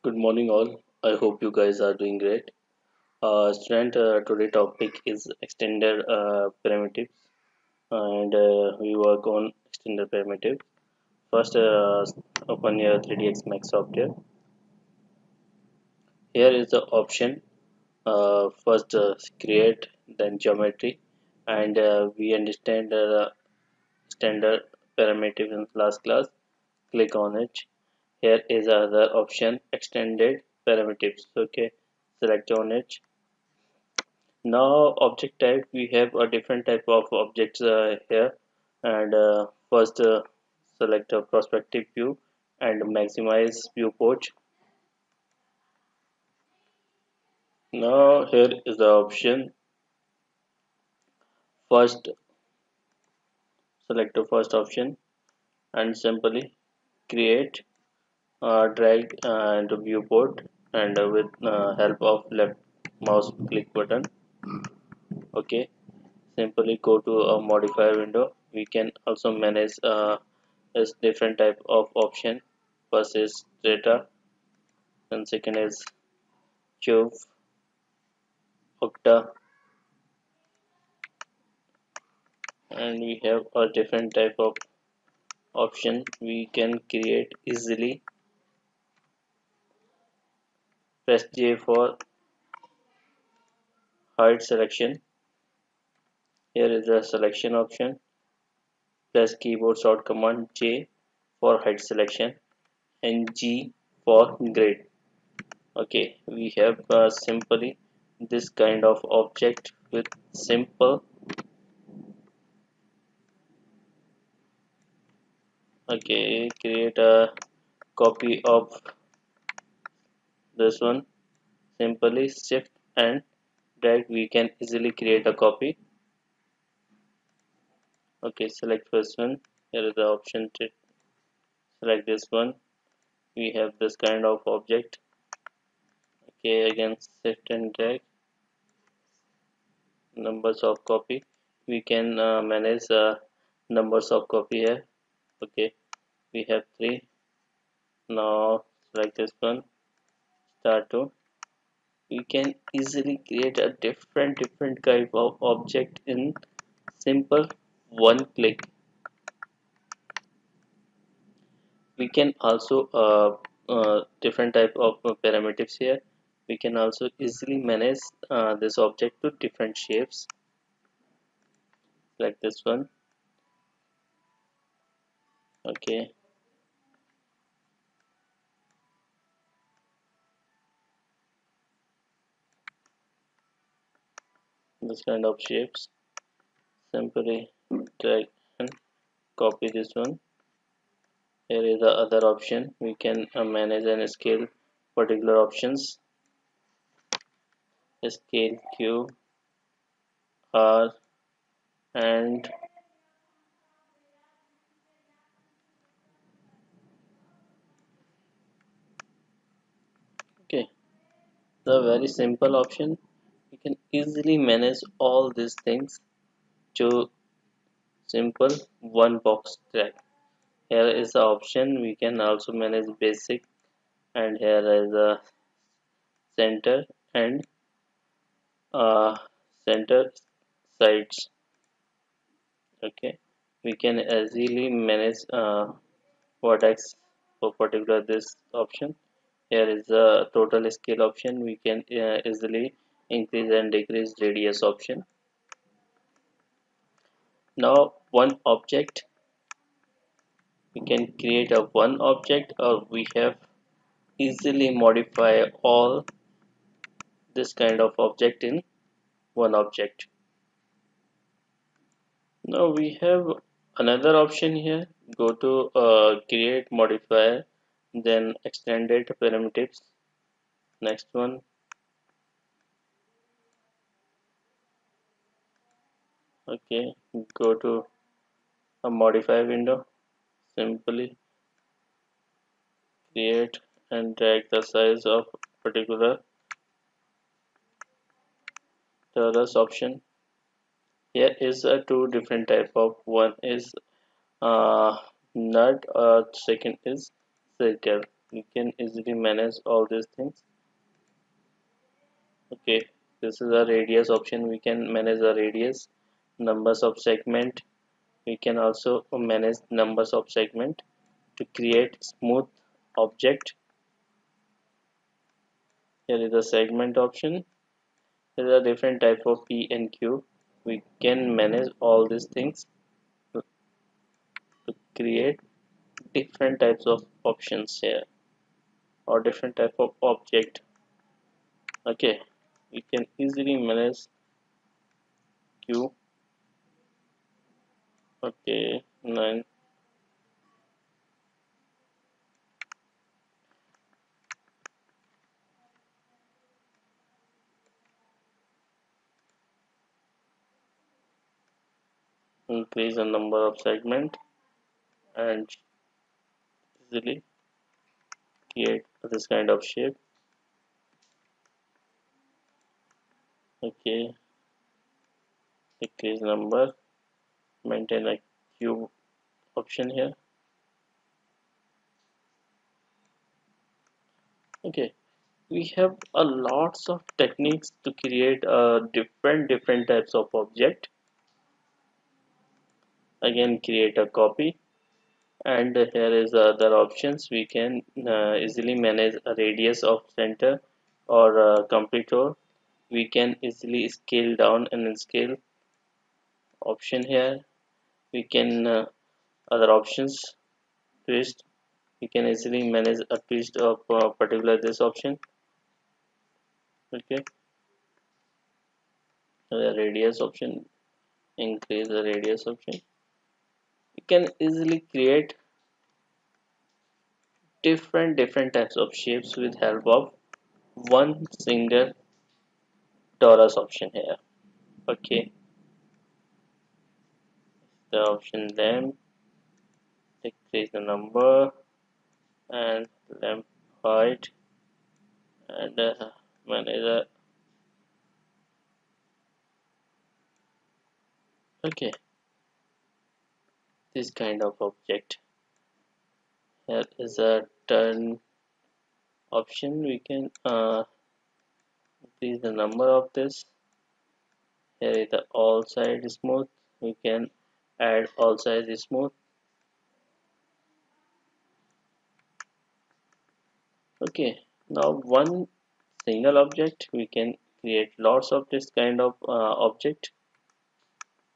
Good morning, all. I hope you guys are doing great. Student, today topic is extended primitives, and we work on extended primitive. First, open your 3ds Max software. Here is the option. First, create, then geometry, and we understand standard primitive in last class. Click on it. Here is other option, extended primitives. Okay, select on it. Now object type, we have a different type of objects here, and first select a perspective view and maximize viewport. Now here is the option. First select the first option and simply create, drag and viewport, and with help of left mouse click button. Okay, simply go to a modifier window. We can also manage is different type of option. First is data, and second is cube, octa, and we have a different type of option we can create easily. Press J for hide selection. Here is the selection option. Press keyboard short command J for hide selection and G for grid. Okay, we have simply this kind of object with simple. Okay, create a copy of this one. Simply shift and drag, we can easily create a copy. Okay, select first one. Here is the option to select this one. We have this kind of object. Okay, again shift and drag, numbers of copy. We can manage numbers of copy here. Okay, we have 3. Now select this one, start to. We can easily create a different type of object in simple one click. We can also different type of parameters here. We can also easily manage this object to different shapes, like this one. Okay, this kind of shapes. Simply drag and copy this one. Here is the other option. We can manage and scale particular options. Scale Q, R, and okay, the very simple option. We can easily manage all these things to simple one box track. Here is the option. We can also manage basic, and here is the center and uh, center sides. Okay, we can easily manage vertex for particular this option. Here is the total scale option. We can easily increase and decrease radius option. Now one object, we can create a one object, or we have easily modify all this kind of object in one object. Now we have another option here. Go to create modifier, then extended primitives. Next one. Okay, go to a modifier window. Simply create and drag the size of particular torus option. Here is a two different type of, one is uh, nut, or second is circle. We can easily manage all these things. Okay, this is a radius option. We can manage the radius, numbers of segment. We can also manage numbers of segment to create smooth object. Here is the segment option. There are different type of P and Q. We can manage all these things to create different types of options here, or different type of object. Okay, we can easily manage Q. Okay, 9. Increase the number of segment and easily create this kind of shape. Okay, decrease number, maintain a cube option here. Okay, we have a lots of techniques to create different types of object. Again, create a copy, and here is the other options. We can easily manage a radius of center or completor. We can easily scale down and scale option here. We can other options, twist. We can easily manage a twist of particular this option. Okay, the radius option, increase the radius option. We can easily create different types of shapes with help of one single torus option here. Okay, the option lamp, decrease the number, and lamp height, and manage the. Okay, this kind of object. Here is a turn option. We can increase the number of this. Here is the all side smooth. We can add all side smooth. Okay, now one single object, we can create lots of this kind of object.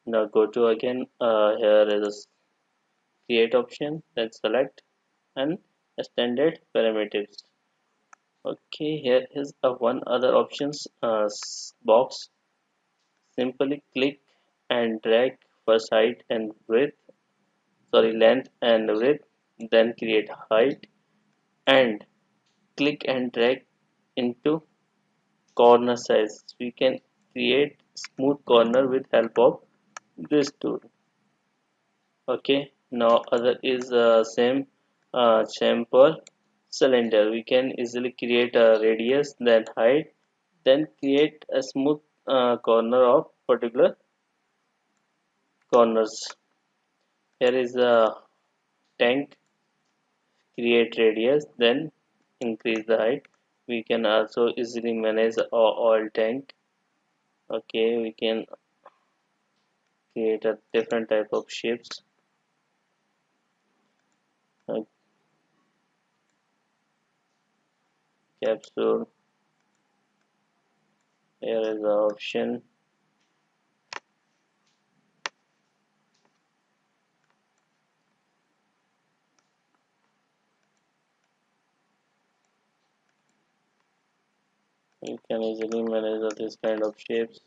Now go to again, here is a create option, then select and extended parameters. Okay, here is a one other options box. Simply click and drag first height and width, sorry, length and width, then create height, and click and drag into corner size. We can create smooth corner with help of this tool. Okay, now other is same chamfer cylinder. We can easily create a radius, then height, then create a smooth corner of particular corners. Here is a tank, create radius, then increase the height. We can also easily manage a oil tank. Okay, we can create a different type of shapes. Capsule, here is the option. You can easily manage this kind of shapes.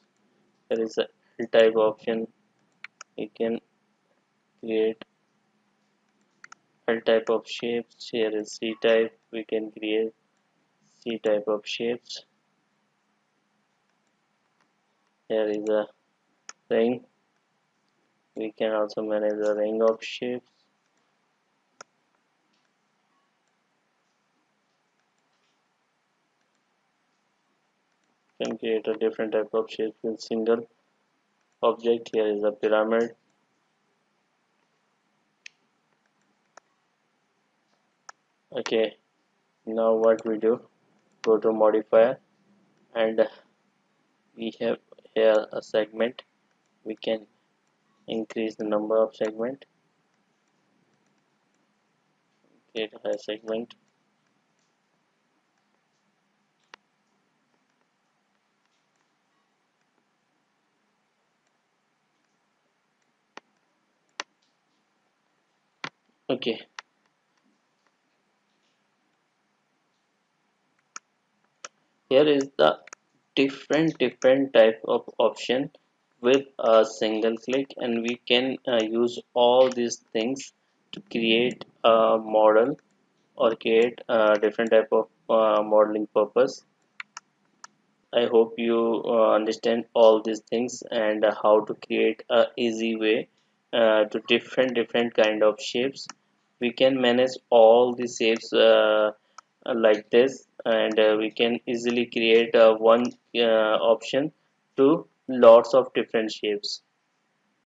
There is a L type option. You can create L type of shapes. Here is C type. We can create C type of shapes. Here is a ring. We can also manage the ring of shapes. Can create a different type of shapes with single object. Here is a pyramid. Okay, Now what we do, go to modifier, and we have here a segment. We can increase the number of segment, create a segment. Okay, here is the different type of option with a single click, and we can use all these things to create a model or create a different type of modeling purpose. I hope you understand all these things and how to create a easy way to different kind of shapes. We can manage all the shapes like this, and we can easily create one option to lots of different shapes.